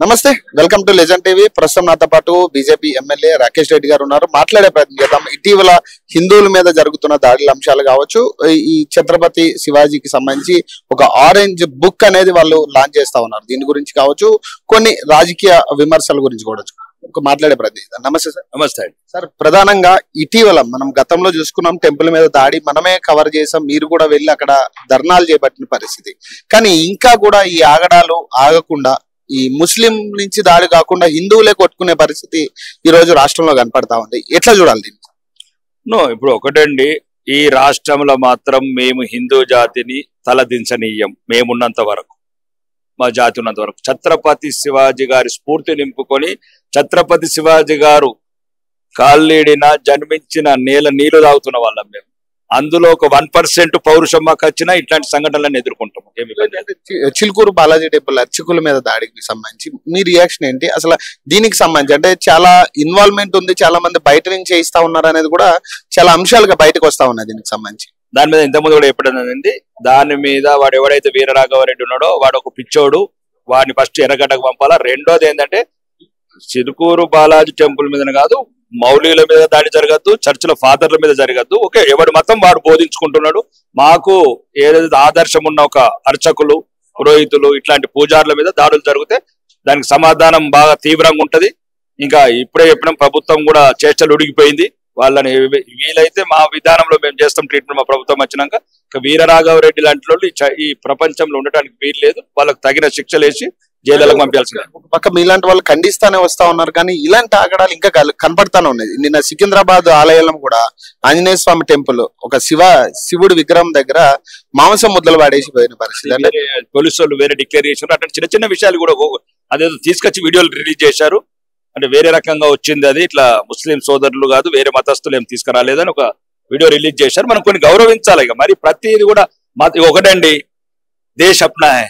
నమస్తే, welcome to legend TV. ప్రస్తుతం నాతో పాటు బీజేపీ ఎమ్మెల్యే రాకేష్ రెడ్డి గారు ఉన్నారు. మాట్లాడే ప్రయత్నం చేద్దాం. ఇటీవల హిందువుల మీద జరుగుతున్న దాడుల అంశాలు కావచ్చు, ఈ ఛత్రపతి శివాజీకి సంబంధించి ఒక ఆరెంజ్ బుక్ అనేది వాళ్ళు లాంచ్ చేస్తా ఉన్నారు. దీని గురించి కావచ్చు, కొన్ని రాజకీయ విమర్శల గురించి కూడా మాట్లాడే ప్రయత్నం చేద్దాం. నమస్తే సార్. నమస్తే సార్, ప్రధానంగా ఇటీవల మనం గతంలో చూసుకున్నాం, టెంపుల్ మీద దాడి మనమే కవర్ చేసాం, మీరు కూడా వెళ్ళి అక్కడ ధర్నాలు చేపట్టిన పరిస్థితి. కానీ ఇంకా కూడా ఈ ఆగడాలు ఆగకుండా ఈ ముస్లిం నుంచి దాడి కాకుండా హిందువులే కొట్టుకునే పరిస్థితి ఈ రోజు రాష్ట్రంలో కనపడతా ఉంది. ఎట్లా చూడాలి దీన్ని? ఇప్పుడు ఒకటండి, ఈ రాష్ట్రంలో మాత్రం మేము హిందూ జాతిని తలదించనీయం. మేమున్నంత వరకు, మా జాతి ఉన్నంత వరకు ఛత్రపతి శివాజీ గారి స్ఫూర్తి నింపుకొని, ఛత్రపతి శివాజీ గారు కాళ్ళీడిన జన్మించిన నీళ్లు తాగుతున్న వాళ్ళం మేము. అందులో ఒక 1% పౌరుషం మాకు వచ్చినా ఇట్లాంటి సంఘటనలను ఎదుర్కొంటాము. చిలుకూరు బాలాజీ టెంపుల్ అర్చకుల మీద దాడికి సంబంధించి మీ రియాక్షన్ ఏంటి? అసలు దీనికి సంబంధించి అంటే చాలా ఇన్వాల్వ్మెంట్ ఉంది, చాలా మంది బయట నుంచి చేయిస్తా ఉన్నారు అనేది కూడా చాలా అంశాలుగా బయటకు వస్తా ఉన్నాయి. దీనికి సంబంధించి దాని మీద ఇంతకుముందు కూడా ఎప్పుడైంది, దాని మీద వాడు ఎవడైతే వీరరాఘవరెడ్డి ఉన్నాడో వాడు ఒక పిచ్చోడు, వాడిని ఫస్ట్ ఎర్రగడ్డకు పంపాలా. రెండోది ఏంటంటే, చిలుకూరు బాలాజీ టెంపుల్ మీద కాదు, మౌలిల మీద దాడి జరగద్దు, చర్చిల ఫాదర్ల మీద జరగద్దు. ఓకే, ఎవరి మతం వాడు బోధించుకుంటున్నాడు. మాకు ఏదైతే ఆదర్శం ఉన్న ఒక అర్చకులు, పురోహితులు, ఇట్లాంటి పూజారుల మీద దాడులు జరిగితే దానికి సమాధానం బాగా తీవ్రంగా ఉంటది. ఇంకా ఇప్పుడే చెప్పిన ప్రభుత్వం కూడా చేష్టలు ఉడిగిపోయింది. వాళ్ళని వీలైతే మా విధానంలో మేము చేస్తాం ట్రీట్మెంట్. మా ప్రభుత్వం వచ్చినాక ఇక వీరరాఘవరెడ్డి లాంటి వాళ్ళు ఈ ప్రపంచంలో ఉండటానికి వీలు లేదు. వాళ్ళకి తగిన శిక్షలు వేసి జైలులకు పంపించాల్సిందే. పక్క మీలాంటి వాళ్ళు ఖండిస్తానే వస్తా ఉన్నారు, కానీ ఇలాంటి ఆగడాలు ఇంకా కనపడతానే ఉన్నాయి. నిన్న సికింద్రాబాద్ ఆలయంలో కూడా ఆంజనేయ స్వామి టెంపుల్ ఒక శివుడి విగ్రహం దగ్గర మాంసం ముద్దలు వాడేసి పోయిన పరిస్థితి. అంటే పోలీసు వాళ్ళు వేరే డిక్లేర్ చేశారు. అట్లా చిన్న చిన్న విషయాలు కూడా అదేదో తీసుకొచ్చి వీడియోలు రిలీజ్ చేశారు. అంటే వేరే రకంగా వచ్చింది అది, ఇట్లా ముస్లిం సోదరులు కాదు, వేరే మతస్థులు ఏం తీసుకురాలేదని ఒక వీడియో రిలీజ్ చేశారు. మనం కొన్ని గౌరవించాలి. ఇక మరి ప్రతిది కూడా ఒకటండి, దేశ్ అప్నా హై,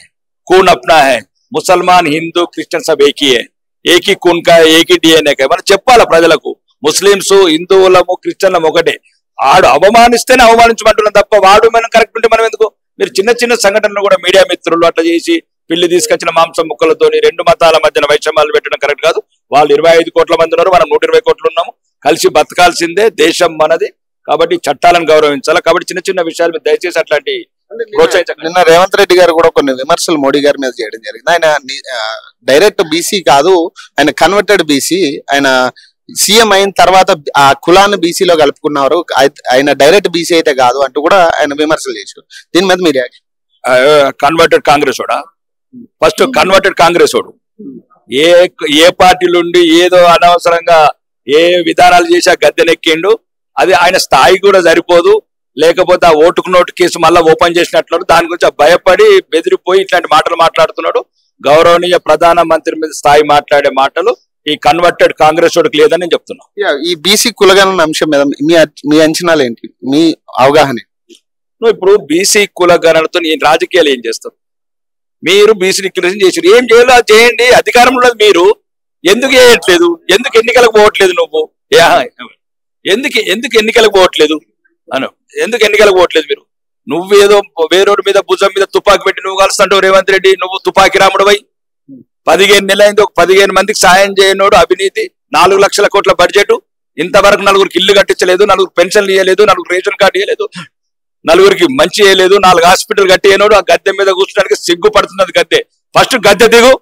కూన్ అప్నా హై, ముసల్మాన్ హిందూ క్రిస్టియన్ సబ్ ఏకీ హై, ఏకీ కూన్ కా ఏకీ డిఎన్ఏ కా. మనం చెప్పాలి ప్రజలకు, ముస్లింస్ హిందువులము క్రిస్టియన్లము ఒకటే. ఆడు అవమానిస్తేనే అవమానించమంటున్నాం తప్ప వాడు మనం కరెక్ట్ ఉంటే మనం ఎందుకు? మీరు చిన్న చిన్న సంఘటనలు కూడా మీడియా మిత్రులు అట్లా చేసి పిల్లి తీసుకొచ్చిన మాంసం ముక్కలతోని రెండు మతాల మధ్యన వైషమ్యాలు పెట్టడం కరెక్ట్ కాదు. వాళ్ళు 25 కోట్ల మంది ఉన్నారు, మనం 120 కోట్లు ఉన్నాము. కలిసి బతకాల్సిందే, దేశం మనది. కాబట్టి చట్టాలను గౌరవించాలి. కాబట్టి చిన్న చిన్న విషయాలు మీరు దయచేసి అట్లాంటి ప్రోత్సహించండి. నిన్న రేవంత్ రెడ్డి గారు కూడా కొన్ని విమర్శలు మోడీ గారి మీద చేయడం జరిగింది. ఆయన డైరెక్ట్ బీసీ కాదు, ఆయన కన్వర్టెడ్ బీసీ. ఆయన సీఎం అయిన తర్వాత ఆ కులాన్ని బీసీలో కలుపుకున్నారు, ఆయన డైరెక్ట్ బీసీ అయితే కాదు అంటూ కూడా ఆయన విమర్శలు చేశారు. దీని మీద మీరు కన్వర్టెడ్ కాంగ్రెస్ వాడా? ఫస్ట్ కన్వర్టెడ్ కాంగ్రెస్ వాడు ఏ పార్టీలుండి ఏదో అనవసరంగా ఏ విధానాలు చేసి ఆ గద్దెనెక్కిండు. అది ఆయన స్థాయి కూడా సరిపోదు. లేకపోతే ఆ ఓటుకు నోటు కేసు మళ్ళీ ఓపెన్ చేసినట్లు దాని గురించి భయపడి బెదిరిపోయి ఇట్లాంటి మాటలు మాట్లాడుతున్నాడు. గౌరవనీయ ప్రధాన మంత్రి మీద స్థాయి మాట్లాడే మాటలు ఈ కన్వర్టెడ్ కాంగ్రెస్ వాడికి లేదని నేను చెప్తున్నా. ఈ బీసీ కులగణన అంశం మీద మీ అంచనాలు ఏంటి, మీ అవగాహన? ఇప్పుడు బీసీ కులగణనతో ఈ రాజకీయాలు ఏం చేస్తారు? మీరు బీసీ డిక్లరేషన్ చేసారు, ఏం చేయాలో అది చేయండి. అధికారంలో ఉన్నది మీరు, ఎందుకు చేయట్లేదు? ఎందుకు ఎన్నికలకు పోవట్లేదు? నువ్వు ఎందుకు ఎన్నికలకు పోవట్లేదు అను? ఎందుకు ఎన్నికలకు పోవట్లేదు మీరు? నువ్వేదో వేరోడి మీద భుజం మీద తుపాకి పెట్టి నువ్వు కలుస్తుంటావు రేవంత్ రెడ్డి. నువ్వు తుపాకి రాముడు అయి 15 నెలలైంది, ఒక 15 మందికి సాయం చేయనోడు. అవినీతి, 4 లక్షల కోట్ల బడ్జెట్, ఇంతవరకు 4 ఇల్లు కట్టించలేదు, 4 పెన్షన్లు ఇవ్వలేదు, 4 రేషన్ కార్డు ఇవ్వలేదు, 4 మంచి చేయలేదు, 4 హాస్పిటల్ కట్టియనోడు. ఆ గద్దె మీద కూర్చోడానికి సిగ్గుపడుతున్నది గద్దె. ఫస్ట్ గద్దె దిగు.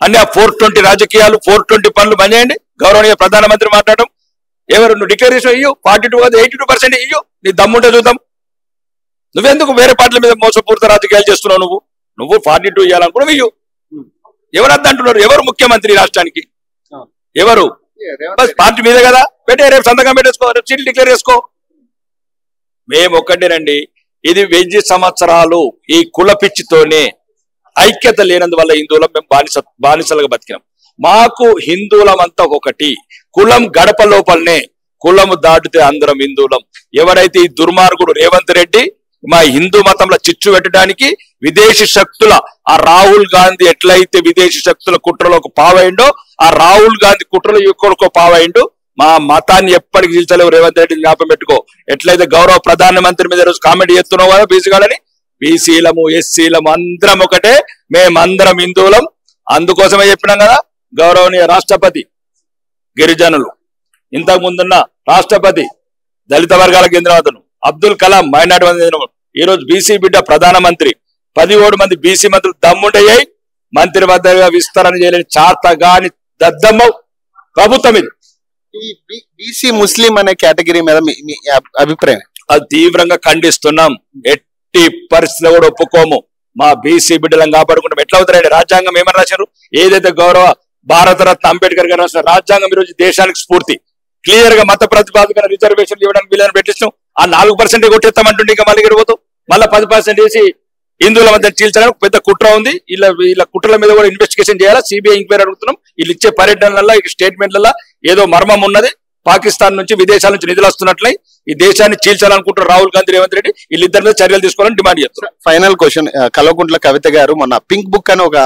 అన్ని ఆ 420 రాజకీయాలు, 420 పనులు బంద్ చేయండి. గౌరవనీయ ప్రధానమంత్రి మాట్లాడడం ఎవరు? నువ్వు డిక్లరేషన్ ఇయ్యు, 42 కాదు 82% ఇయ్యు. నీ దమ్ముంటే చూద్దాం. నువ్వెందుకు వేరే పార్టీల మీద మోసపూరిత రాజకీయాలు చేస్తున్నావు? నువ్వు 42 ఇవ్వాలనుకున్నావు, ఇయ్యు. ఎవరు అద్దంటున్నారు? ఎవరు ముఖ్యమంత్రి రాష్ట్రానికి? ఎవరు? పార్టీ మీదే కదా, పెట్టే రేపు సంతకం పెట్టేసుకో, రేపు సీట్లు డిక్లేర్ చేసుకో. మేము ఒక్కటేనండి, ఇది 1000 సంవత్సరాలు ఈ కుల పిచ్చితోనే ఐక్యత లేనందువల్ల హిందువులం మేము బానిసలుగా బతికినాం. మాకు హిందువులం అంతా ఒకటి. కులం గడప లోపలనే, కులము దాటితే అందరం హిందువులం. ఎవరైతే ఈ దుర్మార్గుడు రేవంత్ రెడ్డి మా హిందూ మతంలో చిచ్చు పెట్టడానికి విదేశీ శక్తుల ఆ రాహుల్ గాంధీ ఎట్లయితే విదేశీ శక్తుల కుట్రలోకి పావైండో, ఆ రాహుల్ గాంధీ కుట్రలో ఎక్కడికో పావైండు. మా మతాన్ని ఎప్పటికి చీల్చలేవు రేవంత్ రెడ్డి, జ్ఞాపకం పెట్టుకో. ఎట్లయితే గౌరవ ప్రధానమంత్రి మీద రోజు కామెంట్ చేస్తున్నావు కదా బీసీ గాడని, బీసీలము ఎస్సీలము అందరం ఒకటే, మేమందరం హిందువులం. అందుకోసమే చెప్పినాం కదా, గౌరవనీయ రాష్ట్రపతి గిరిజనులు, ఇంతకు ముందున్న రాష్ట్రపతి దళిత వర్గాలకు చెందిన అతను, అబ్దుల్ కలాం మైనార్టీ చెందిన, ఈ రోజు బీసీ బిడ్డ ప్రధానమంత్రి, 17 మంది బీసీ మంత్రులు దమ్ముండయ్యాయి, మంత్రి పదవిగా విస్తరణ చేయలేని చాతగాని దద్దమ్మ ప్రభుత్వం ఇది. ఈ బీసీ ముస్లిం అనే కేటగిరీ మీద మీ అభిప్రాయం? అది తీవ్రంగా ఖండిస్తున్నాం. ఎట్టి పరిస్థితిలో కూడా ఒప్పుకోము. మా బీసీ బిడ్డలను కాపాడుకుంటాం. ఎట్లా అవుతారండి? రాజ్యాంగం ఏమని రాశారు? ఏదైతే గౌరవ భారతరత్న అంబేద్కర్ గారు రాసిన రాజ్యాంగం ఈరోజు దేశానికి స్ఫూర్తి. క్లియర్ గా మత ప్రతిపాదన రిజర్వేషన్ ఇవ్వడానికి వీళ్ళని పెట్టిస్తాం. ఆ 4% కొట్టేస్తామంటుండే ఇంకా మళ్ళీ పోతాం. మళ్ళీ 10% వేసి హిందువుల మధ్య చీల్చడానికి పెద్ద కుట్ర ఉంది. వీళ్ళ కుట్రల మీద కూడా ఇన్వెస్టిగేషన్ చేయాలా, సిబిఐ ఎంక్వైరీ అడుగుతున్నాం. వీళ్ళు ఇచ్చే పర్యటనల స్టేట్మెంట్ల ఏదో మర్మం ఉన్నది. పాకిస్తాన్ నుంచి విదేశాల నుంచి నిధులు వస్తున్నట్లయి ఈ దేశాన్ని చీల్చాలనుకుంటున్నారు రాహుల్ గాంధీ, రేవంత్ రెడ్డి. వీళ్ళిద్దరి మీద చర్యలు తీసుకోవాలని డిమాండ్ చేస్తున్నారు. ఫైనల్ క్వశ్చన్, కల్వకుంట్ల కవిత గారు మొన్న పింక్ బుక్ అని ఒక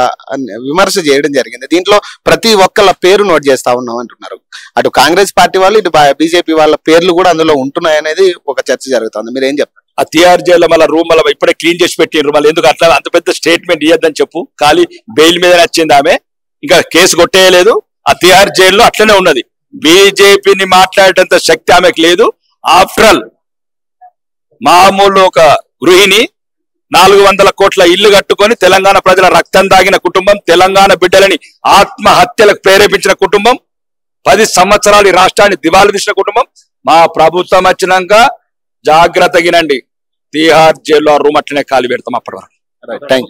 విమర్శ చేయడం జరిగింది. దీంట్లో ప్రతి ఒక్కళ్ళ పేరు నోట్ చేస్తా ఉన్నాం అంటున్నారు. అటు కాంగ్రెస్ పార్టీ వాళ్ళు, ఇటు బీజేపీ వాళ్ళ పేర్లు కూడా అందులో ఉంటున్నాయి అనేది ఒక చర్చ జరుగుతుంది. మీరు ఏం చెప్తారు? ఆ తిహార్ జైల్లో మళ్ళీ రూమ్ మళ్ళీ ఇప్పుడే క్లీన్ చేసి పెట్టిండ్రు. మళ్ళీ ఎందుకు అట్లా అంత పెద్ద స్టేట్మెంట్ ఇయ్యద్దని చెప్పు. ఖాళీ బెయిల్ మీద వచ్చింది ఆమె, ఇంకా కేసు కొట్టేయలేదు. ఆ తిహార్ జైల్లో అట్లనే ఉన్నది. బీజేపీని మాట్లాడేటంత శక్తి ఆమెకు లేదు. ఆఫ్టర్ ఆల్ మామూలు ఒక గృహిణి 400 కోట్ల ఇల్లు కట్టుకొని తెలంగాణ ప్రజల రక్తం దాగిన కుటుంబం, తెలంగాణ బిడ్డలని ఆత్మహత్యలకు ప్రేరేపించిన కుటుంబం, 10 సంవత్సరాలు ఈ రాష్ట్రాన్ని దివాళి తీసిన కుటుంబం. మా ప్రభుత్వం వచ్చినాక జాగ్రత్తగినండి, తిహార్ జైల్లో రూమ్ అట్లనే ఖాళీ పెడతాం అప్పటి వరకు.